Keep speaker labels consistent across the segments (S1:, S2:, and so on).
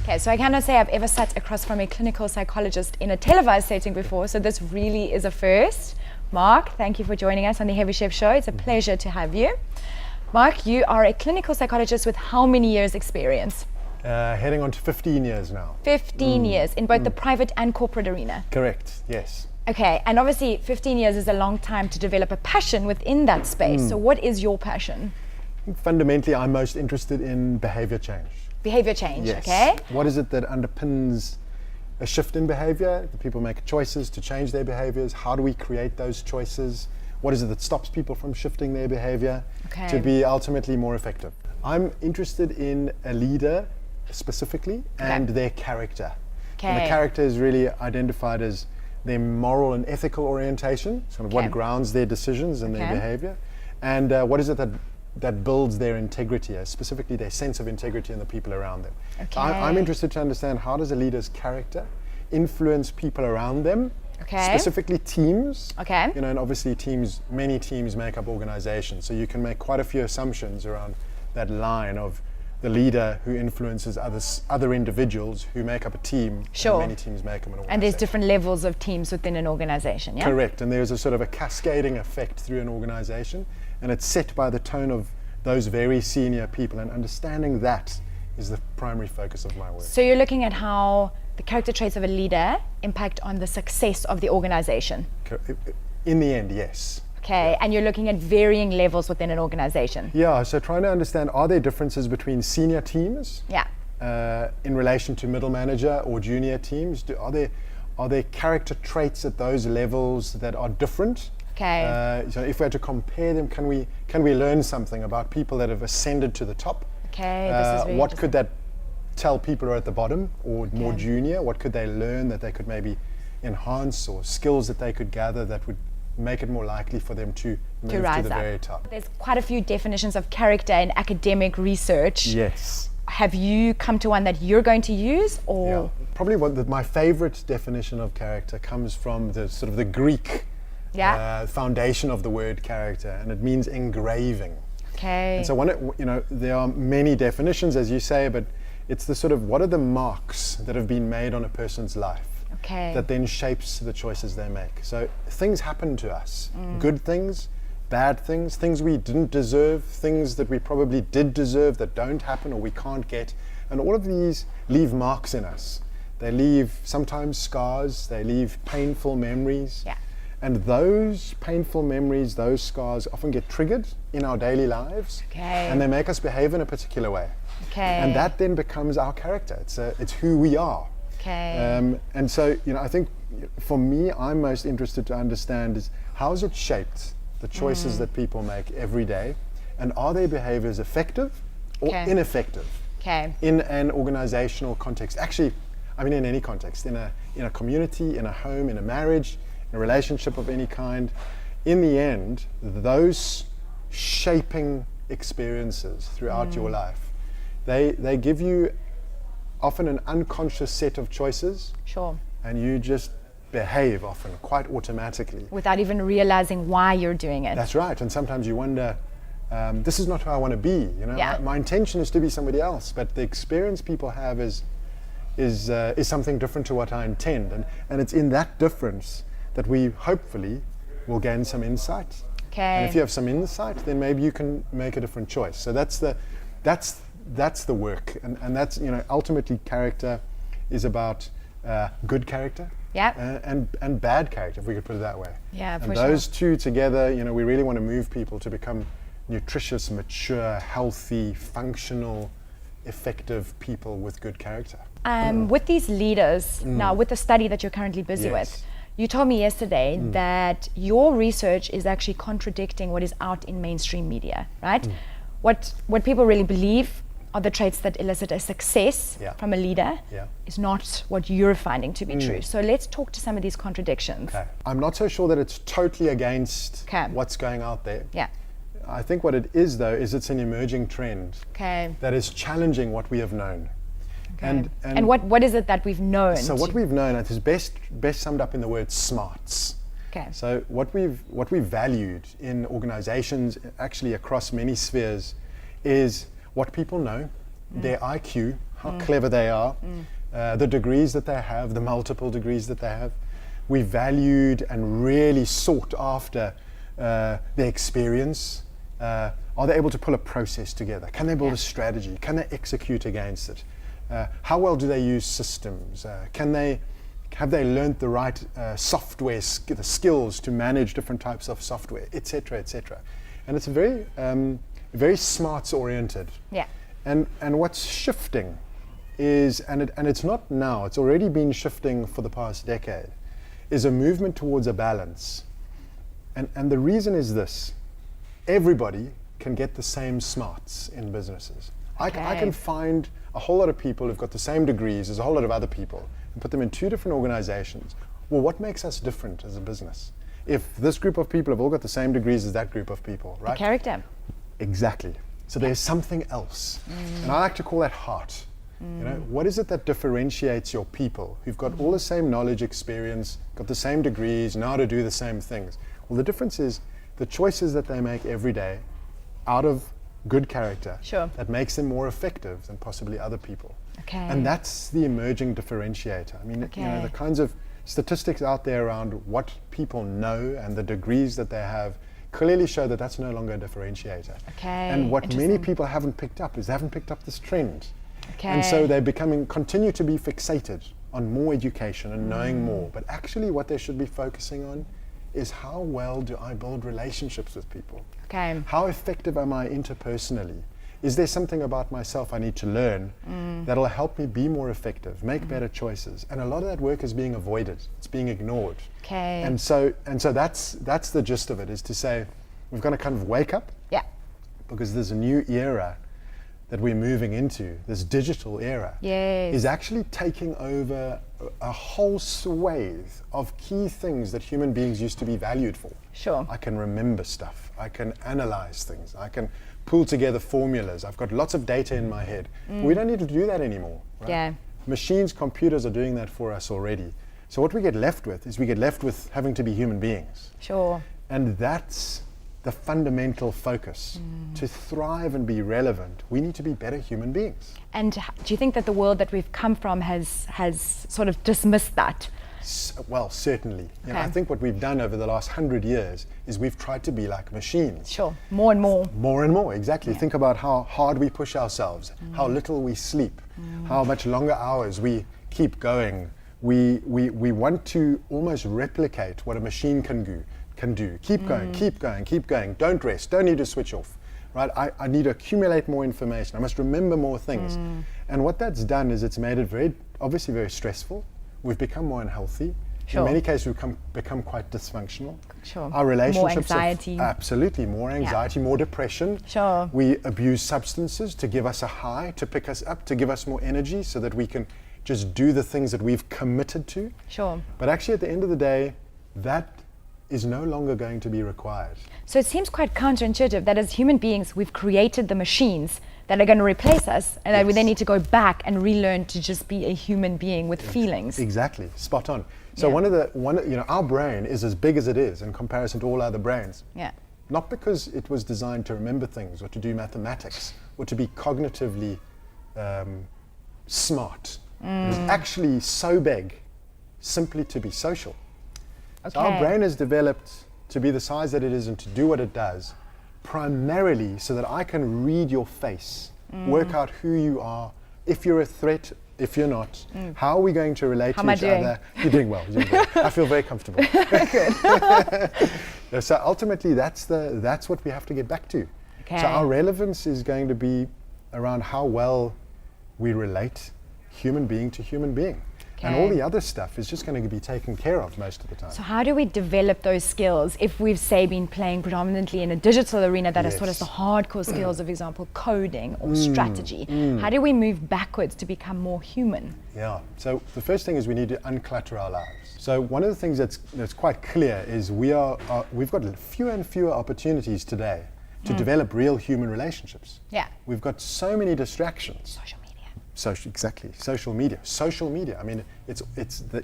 S1: Okay, so I cannot say I've ever sat across from a clinical psychologist in a televised setting before, so this really is a first. Marc, thank you for joining us on the Heavy Chef Show. It's a pleasure to have you. Marc, you are a clinical psychologist with how many years experience?
S2: Heading on to 15 years now.
S1: 15 years in both the private and corporate arena?
S2: Correct, yes.
S1: Okay, and obviously 15 years is a long time to develop a passion within that space. So what is your passion?
S2: Fundamentally, I'm most interested in behavior change.
S1: Behavior change,
S2: Yes.
S1: okay?
S2: What is it that underpins a shift in behavior? The people make choices to change their behaviors. How do we create those choices? What is it that stops people from shifting their behavior to be ultimately more effective? I'm interested in a leader specifically and their character. And the character is really identified as their moral and ethical orientation, sort of what grounds their decisions and their behavior, and what is it that builds their integrity, specifically their sense of integrity in the people around them. So I'm interested to understand, how does a leader's character influence people around them, specifically teams. You know, and obviously many teams make up organizations, so you can make quite a few assumptions around that line of the leader who influences other individuals who make up a team. And many teams make up an organization.
S1: And there's different levels of teams within an organization, yeah?
S2: Correct, and there's a sort of a cascading effect through an organization, and it's set by the tone of those very senior people, and understanding that is the primary focus of my work.
S1: So you're looking at how the character traits of a leader impact on the success of the organization?
S2: In the end, yes.
S1: Okay, and you're looking at varying levels within an organization?
S2: Yeah, so trying to understand, are there differences between senior teams in relation to middle manager or junior teams? Are there character traits at those levels that are different? So if we had to compare them, can we learn something about people that have ascended to the top?
S1: This is very
S2: what could that tell people who are at the bottom or more junior? What could they learn that they could maybe enhance, or skills that they could gather that would make it more likely for them to move to the very top?
S1: There's quite a few definitions of character in academic research.
S2: Yes.
S1: Have you come to one that you're going to use, or?
S2: Probably my favorite definition of character comes from the sort of the Greek foundation of the word character, and it means engraving. And so there are many definitions, as you say, but it's the sort of, what are the marks that have been made on a person's life that then shapes the choices they make. So things happen to us, good things, bad things, things we didn't deserve, things that we probably did deserve that don't happen or we can't get, and all of these leave marks in us. They leave sometimes scars, they leave painful memories. And those painful memories, those scars often get triggered in our daily lives, and they make us behave in a particular way. And that then becomes our character. It's who we are. And so, I think for me, I'm most interested to understand is, how has it shaped the choices that people make every day, and are their behaviors effective or ineffective in an organizational context? Actually, I mean, in any context, in a community, in a home, in a marriage, in a relationship of any kind. In the end, those shaping experiences throughout your life, they give you often an unconscious set of choices. And you just behave often quite automatically. Without even realizing why you're doing it. That's right, and sometimes you wonder, this is not who I want to be. My intention is to be somebody else, but the experience people have is something different to what I intend. And it's in that difference that we hopefully will gain some insight. And if you have some insight, then maybe you can make a different choice. So that's the work, and that's, ultimately character is about good character and bad character, if we could put it that way. And those two together, we really want to move people to become nutritious, mature, healthy, functional, effective people with good character. With these leaders, now with the study that you're currently busy with, you told me yesterday that your research is actually contradicting what is out in mainstream media, right? What people really believe are the traits that elicit a success from a leader is not what you're finding to be true. So let's talk to some of these contradictions. I'm not so sure that it's totally against what's going out there. I think what it is, though, is it's an emerging trend that is challenging what we have known. And what is it that we've known? So what we've known is best summed up in the word smarts. So what we've valued in organizations, actually across many spheres, is what people know, their IQ, how clever they are, the degrees that they have, the multiple degrees that they have. We valued and really sought after their experience. Are they able to pull a process together? Can they build a strategy? Can they execute against it? How well do they use systems? Have they learned the right software, the skills to manage different types of software, etc., etc. And it's very smarts oriented.
S1: Yeah.
S2: And what's shifting is, and it's not now, it's already been shifting for the past decade, is a movement towards a balance. And the reason is this: everybody can get the same smarts in businesses. I can find a whole lot of people who've got the same degrees as a whole lot of other people and put them in two different organizations. Well, what makes us different as a business? If this group of people have all got the same degrees as that group of people, right?
S1: The character.
S2: Exactly. So there's something else. And I like to call that heart. You know, what is it that differentiates your people who've got all the same knowledge, experience, got the same degrees, know how to do the same things? Well, the difference is the choices that they make every day out of good character that makes them more effective than possibly other people.
S1: Okay.
S2: And that's the emerging differentiator. I mean, you know, the kinds of statistics out there around what people know and the degrees that they have clearly show that that's no longer a differentiator.
S1: Okay.
S2: And what many people haven't picked up is they haven't picked up this trend.
S1: Okay.
S2: And so they're continue to be fixated on more education and knowing more. But actually what they should be focusing on is, how well do I build relationships with people?
S1: Okay.
S2: How effective am I interpersonally? Is there something about myself I need to learn that'll help me be more effective, make better choices? And a lot of that work is being avoided. It's being ignored.
S1: Okay.
S2: And so that's the gist of it, is to say we've got to kind of wake up.
S1: Yeah.
S2: Because there's a new era that we're moving into, this digital era, is actually taking over a whole swathe of key things that human beings used to be valued for.
S1: Sure.
S2: I can remember stuff. I can analyze things. I can pull together formulas. I've got lots of data in my head. We don't need to do that anymore. Right?
S1: Yeah.
S2: Machines, computers are doing that for us already. So what we get left with is having to be human beings.
S1: Sure.
S2: And that's the fundamental focus. To thrive and be relevant, we need to be better human beings.
S1: And do you think that the world that we've come from has sort of dismissed that?
S2: Well, certainly. You know, I think what we've done over the last 100 years is we've tried to be like machines.
S1: Sure, more and more.
S2: More and more, exactly. Think about how hard we push ourselves, how little we sleep, how much longer hours we keep going. We want to almost replicate what a machine can do. Keep going, keep going, keep going. Don't rest, don't need to switch off. Right? I need to accumulate more information. I must remember more things. And what that's done is it's made it obviously very stressful. We've become more unhealthy. In many cases, we've become quite dysfunctional.
S1: Sure.
S2: Our relationships
S1: more anxiety.
S2: Absolutely, more anxiety, more depression.
S1: Sure.
S2: We abuse substances to give us a high, to pick us up, to give us more energy so that we can just do the things that we've committed to.
S1: Sure.
S2: But actually, at the end of the day, that is no longer going to be required.
S1: So it seems quite counterintuitive that as human beings, we've created the machines that are going to replace us, and that we then need to go back and relearn to just be a human being with feelings.
S2: Exactly, spot on. So our brain is as big as it is in comparison to all other brains.
S1: Yeah.
S2: Not because it was designed to remember things or to do mathematics or to be cognitively smart. It was actually so big simply to be social.
S1: Okay.
S2: So our brain is developed to be the size that it is and to do what it does, primarily so that I can read your face, work out who you are, if you're a threat, if you're not, how are we going to relate to each other. You're doing well. I feel very comfortable. Good. So ultimately, that's what we have to get back to.
S1: Okay.
S2: So our relevance is going to be around how well we relate human being to human being. And all the other stuff is just going to be taken care of most of the time.
S1: So how do we develop those skills if we've, say, been playing predominantly in a digital arena that has taught us the hardcore skills of, example, coding or strategy? How do we move backwards to become more human?
S2: Yeah, so the first thing is we need to unclutter our lives. So one of the things that's quite clear is we've got fewer and fewer opportunities today to develop real human relationships.
S1: Yeah.
S2: We've got so many distractions. Social media. I mean,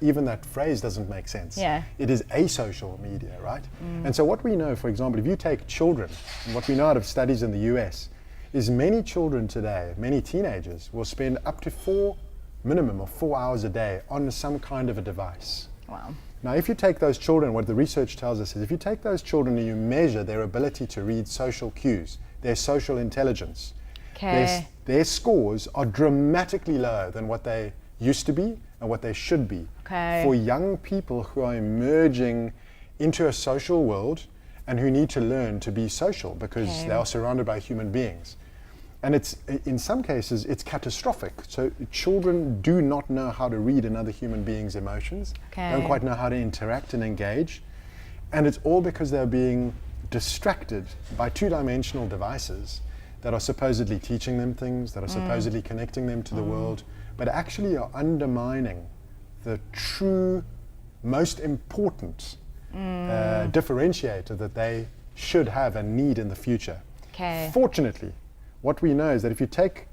S2: even that phrase doesn't make sense.
S1: Yeah.
S2: It is asocial media, right? And so what we know, for example, if you take children, and what we know out of studies in the US, is many children today, many teenagers, will spend up to minimum of 4 hours a day on some kind of a device.
S1: Wow.
S2: Now, if you take those children, what the research tells us is if you take those children and you measure their ability to read social cues, their social intelligence, their scores are dramatically lower than what they used to be and what they should be. For young people who are emerging into a social world and who need to learn to be social because they are surrounded by human beings. And it's, in some cases, it's catastrophic. So children do not know how to read another human being's emotions, don't quite know how to interact and engage. And it's all because they're being distracted by two-dimensional devices that are supposedly teaching them things, that are supposedly connecting them to the world, but actually are undermining the true, most important differentiator that they should have and need in the future. Fortunately, what we know is that if you take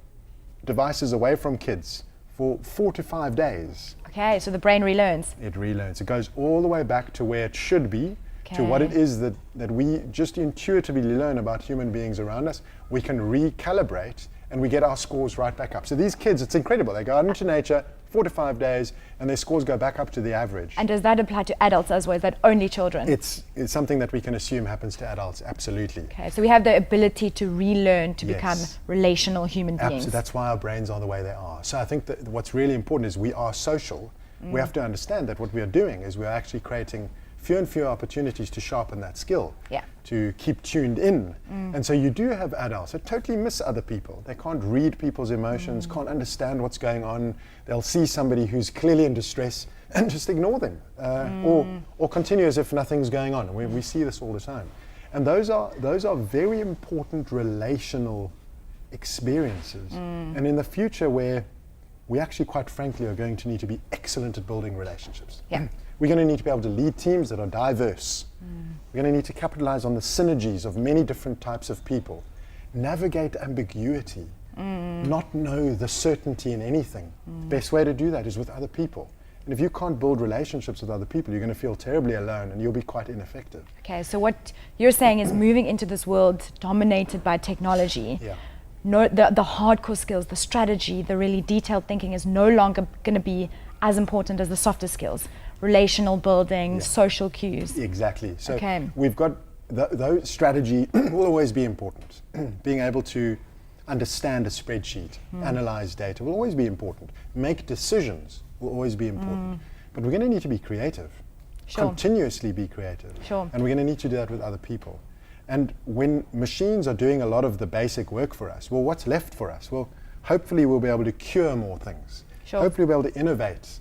S2: devices away from kids for 4 to 5 days,
S1: so the brain relearns.
S2: It relearns. It goes all the way back to where it should be, to what it is that we just intuitively learn about human beings around us. We can recalibrate and we get our scores right back up. So these kids, it's incredible. They go out into nature 4 to 5 days and their scores go back up to the average.
S1: And does that apply to adults as well? Is that only children?
S2: It's something that we can assume happens to adults, absolutely.
S1: So we have the ability to relearn to become relational human beings.
S2: Absolutely. That's why our brains are the way they are. So I think that what's really important is we are social. We have to understand that what we are doing is we're actually creating fewer and fewer opportunities to sharpen that skill, to keep tuned in. And so you do have adults that totally miss other people. They can't read people's emotions, can't understand what's going on. They'll see somebody who's clearly in distress and just ignore them, or continue as if nothing's going on. And we see this all the time. And those are very important relational experiences. And in the future where we actually, quite frankly, are going to need to be excellent at building relationships. We're going to need to be able to lead teams that are diverse. We're going to need to capitalize on the synergies of many different types of people, navigate ambiguity, not know the certainty in anything. The best way to do that is with other people. And if you can't build relationships with other people, you're going to feel terribly alone and you'll be quite ineffective.
S1: So what you're saying is moving into this world dominated by technology, the hardcore skills, the strategy, the really detailed thinking is no longer going to be as important as the softer skills. Relational building, social cues.
S2: Exactly. So we've got those strategy will always be important. Being able to understand a spreadsheet, analyze data will always be important. Make decisions will always be important. But we're going to need to be creative, continuously be creative. And we're going to need to do that with other people. And when machines are doing a lot of the basic work for us, well, what's left for us? Well, hopefully we'll be able to cure more things. Hopefully we'll be able to innovate.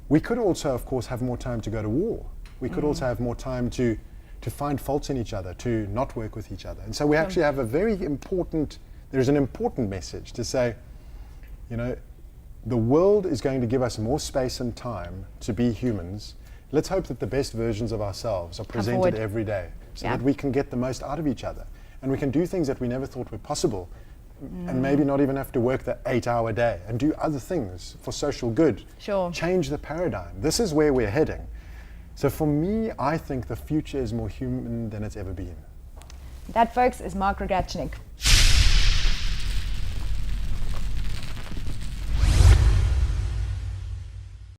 S2: We could also, of course, have more time to go to war. We could also have more time to find faults in each other, to not work with each other. And so we actually have there's an important message to say, the world is going to give us more space and time to be humans. Let's hope that the best versions of ourselves are presented every day so that we can get the most out of each other. And we can do things that we never thought were possible. And maybe not even have to work the 8-hour day and do other things for social good. Change the paradigm. This is where we're heading. So for me, I think the future is more human than it's ever been.
S1: That, folks, is Marc Rogatschnig.